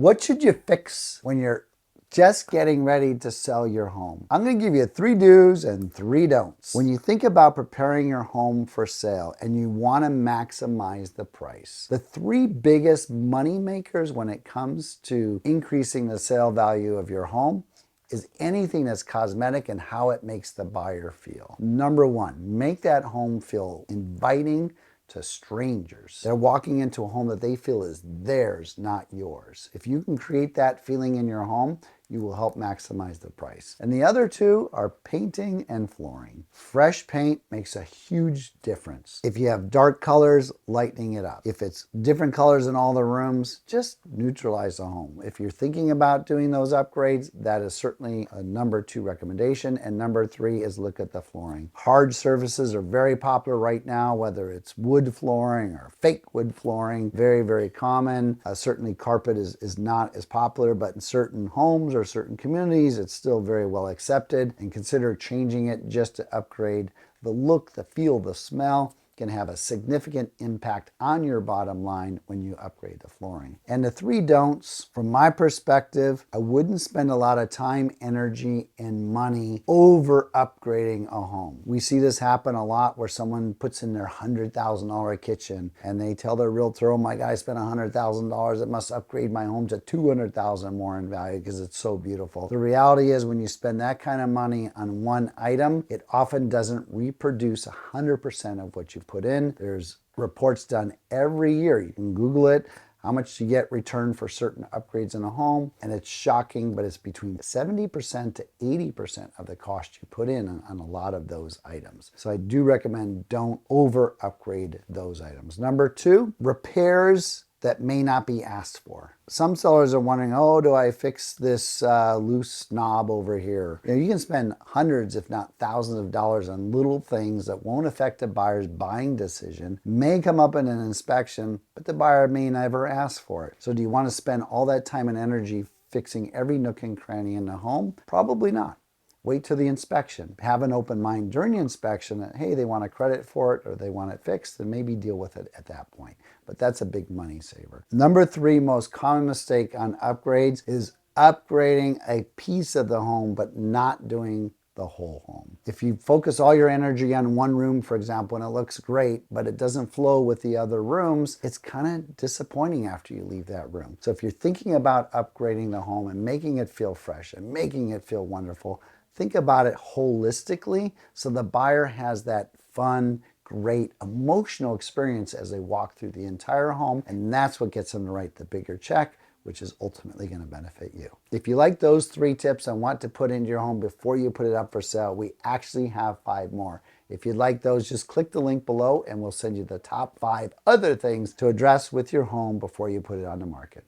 What should you fix when you're just getting ready to sell your home? I'm going to give you 3 do's and 3 don'ts. When you think about preparing your home for sale and you want to maximize the price, the 3 biggest money makers when it comes to increasing the sale value of your home is anything that's cosmetic and how it makes the buyer feel. Number 1, make that home feel inviting to strangers. They're walking into a home that they feel is theirs, not yours. If you can create that feeling in your home, you will help maximize the price. And the other 2 are painting and flooring. Fresh paint makes a huge difference. If you have dark colors, lightening it up. If it's different colors in all the rooms, just neutralize the home. If you're thinking about doing those upgrades, that is certainly a number 2 recommendation. And number 3 is look at the flooring. Hard surfaces are very popular right now, whether it's wood flooring or fake wood flooring. Very, very common. Certainly carpet is not as popular, but in certain homes or certain communities, it's still very well accepted, and consider changing it just to upgrade the look, the feel, the smell. Can have a significant impact on your bottom line when you upgrade the flooring. And the 3 don'ts, from my perspective, I wouldn't spend a lot of time, energy, and money over upgrading a home. We see this happen a lot where someone puts in their $100,000 kitchen and they tell their realtor, oh my God, I spent $100,000, it must upgrade my home to $200,000 more in value because it's so beautiful. The reality is when you spend that kind of money on one item, it often doesn't reproduce 100% of what you put in. There's reports done every year. You can Google it, how much you get returned for certain upgrades in a home, and it's shocking, but it's between 70% to 80% of the cost you put in on a lot of those items. So I do recommend don't over upgrade those items. Number 2, repairs that may not be asked for. Some sellers are wondering, oh, do I fix this loose knob over here? You can spend hundreds, if not thousands of dollars on little things that won't affect a buyer's buying decision, may come up in an inspection, but the buyer may never ask for it. So do you want to spend all that time and energy fixing every nook and cranny in the home? Probably not. Wait till the inspection. Have an open mind during the inspection that, hey, they want a credit for it or they want it fixed, and maybe deal with it at that point. But that's a big money saver. Number 3 most common mistake on upgrades is upgrading a piece of the home but not doing the whole home. If you focus all your energy on one room, for example, and it looks great, but it doesn't flow with the other rooms, it's kind of disappointing after you leave that room. So if you're thinking about upgrading the home and making it feel fresh and making it feel wonderful, think about it holistically so the buyer has that fun, great emotional experience as they walk through the entire home, and that's what gets them to write the bigger check, which is ultimately going to benefit you. If you like those 3 tips and want to put into your home before you put it up for sale, we actually have 5 more. If you'd like those, just click the link below and we'll send you the top 5 other things to address with your home before you put it on the market.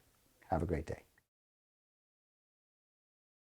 Have a great day.